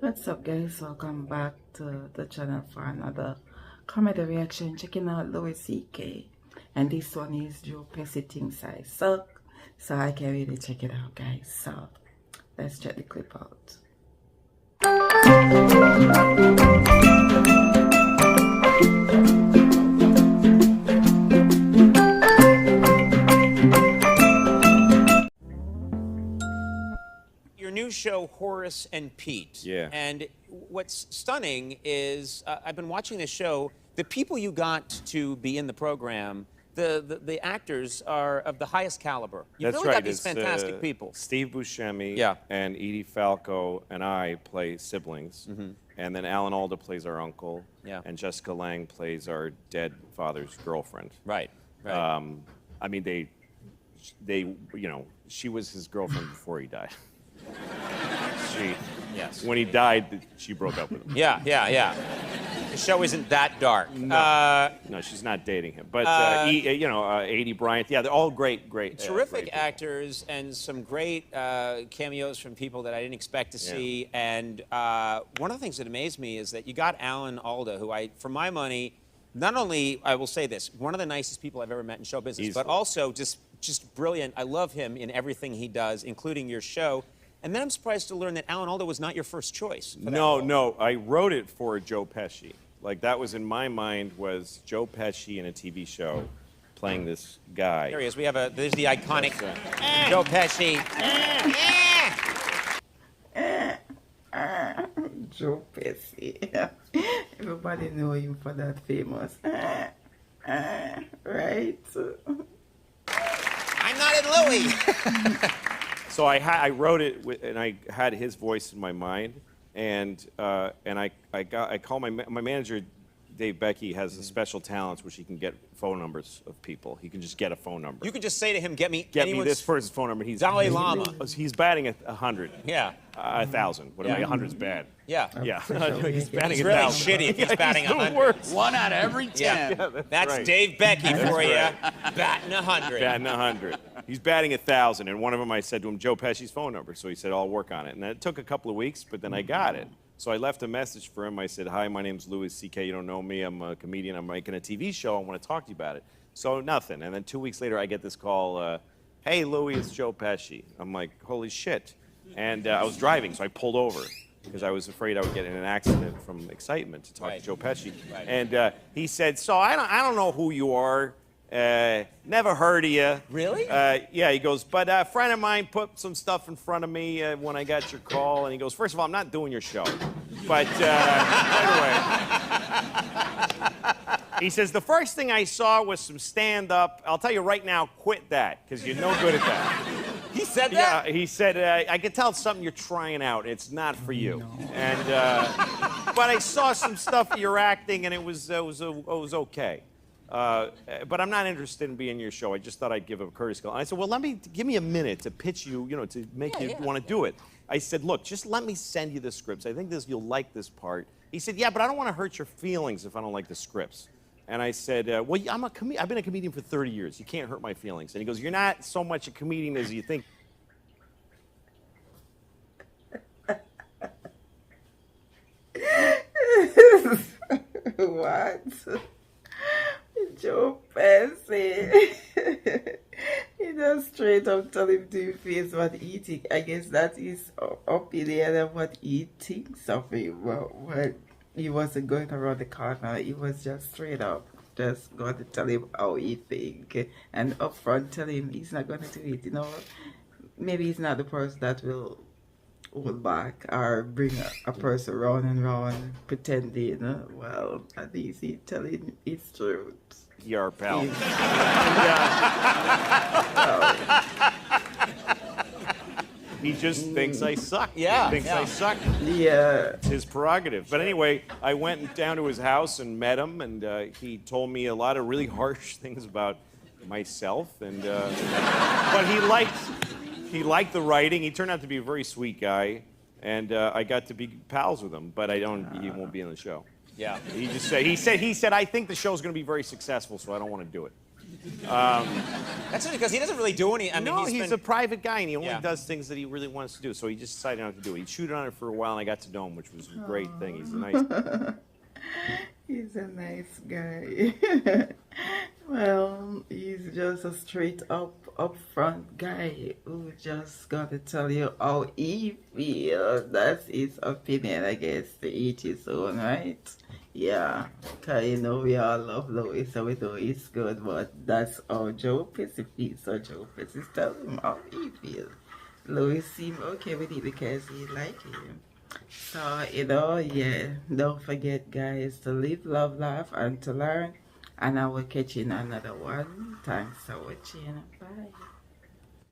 What's up, guys? Welcome back to the channel for another comedy reaction. Checking out louisck, and this one is Joe PESCI Things I Suck. So I can really check it out, guys. So let's check the clip out. Your new show, Horace and Pete. Yeah. And what's stunning is I've been watching this show. The people you got to be in the program, the actors are of the highest caliber. You've That's really right. got these fantastic people. Steve Buscemi Yeah. and Edie Falco and I play siblings. And then Alan Alda plays our uncle. Yeah. And Jessica Lange plays our dead father's girlfriend. Right. I mean, they, you know, she was his girlfriend before he died. Yes. When he died, she broke up with him. Yeah. The show isn't that dark. No, she's not dating him. But, Edie Bryant, yeah, they're all great. Terrific great actors and some great cameos from people that I didn't expect to see. And one of the things that amazed me is that you got Alan Alda, who for my money, not only, I will say this, one of the nicest people I've ever met in show business, but also just brilliant. I love him in everything he does, including your show. And then I'm surprised to learn that Alan Alda was not your first choice. No, I wrote it for Joe Pesci. Like, that was in my mind, was Joe Pesci in a TV show playing this guy. There he is. There's the iconic Joe Pesci. Joe PESCI. Everybody know him for that famous right? I'm not in Louis. So I wrote it and I had his voice in my mind, and I call my manager, Dave Becky, has a special talents which he can get phone numbers of people. He can just get a phone number. You can just say to him, get me this person's phone number. He's Dalai Lama. He's batting at 100. Yeah. 1,000. Whatever. 100's bad. Yeah. Yeah. He's batting It's at really 1,000. shitty if he's batting 100. Worst. 1 out of every 10. Yeah. That's right. Dave Becky for you. Batting 100. Batting 100. He's batting 1,000, and one of them I said to him, Joe Pesci's phone number. So he said, I'll work on it. And it took a couple of weeks, but then I got it. So I left a message for him. I said, hi, my name's louisck. You don't know me. I'm a comedian. I'm making a TV show. I want to talk to you about it. So nothing. And then 2 weeks later, I get this call, hey, Louis, it's Joe Pesci. I'm like, holy shit. And I was driving, so I pulled over because I was afraid I would get in an accident from excitement to talk to Joe Pesci. Right. And he said, so I don't know who you are. Never heard of you. Really? Yeah, he goes, but a friend of mine put some stuff in front of me when I got your call, and he goes, first of all, I'm not doing your show. But anyway, he says, the first thing I saw was some stand-up. I'll tell you right now, quit that, because you're no good at that. He said that? Yeah, he said, I can tell it's something you're trying out. It's not for you. No. And, but I saw some stuff of your acting, and it was okay. But I'm not interested in being your show. I just thought I'd give a courtesy call. And I said, well, give me a minute to pitch you, to make you want to do it. I said, look, just let me send you the scripts. I think you'll like this part. He said, yeah, but I don't want to hurt your feelings if I don't like the scripts. And I said, well, I've been a comedian for 30 years. You can't hurt my feelings. And he goes, you're not so much a comedian as you think. What? Joe PESCI. He just straight up tell him to his face what he thinks. I guess that is opinion of what he thinks of him. Well, he wasn't going around the corner. He was just straight up just going to tell him how he think, and upfront tell him he's not going to do it. Maybe he's not the person that will hold back or bring a person round and round pretending. Well, at least he's telling his truth. PR pal. He just thinks I suck. Yeah. He thinks I suck. Yeah. It's his prerogative. But anyway, I went down to his house and met him, and he told me a lot of really harsh things about myself. And but he liked the writing. He turned out to be a very sweet guy, and I got to be pals with him. But he won't be in the show. Yeah. He said, I think the show's going to be very successful, so I don't want to do it. That's it, because he doesn't really do any. I mean, No, he's he's been, a private guy, and he only Yeah. does things that he really wants to do. So he just decided not to do it. He chewed on it for a while, and I got to know him, which was a great thing. He's a nice. He's a nice guy. Well, he's just a straight upfront guy who just gotta tell you how he feels. That's his opinion, I guess, to each his own, right? Yeah, cause you know we all love Louis, so we know he's good, but that's how Joe Pesci feels. So Joe Pesci tells him how he feels. Louis seemed okay with it because he liked him. So, yeah, don't forget, guys, to live, love, laugh, and to learn. And I will catch you in another one. Thanks for watching. Bye.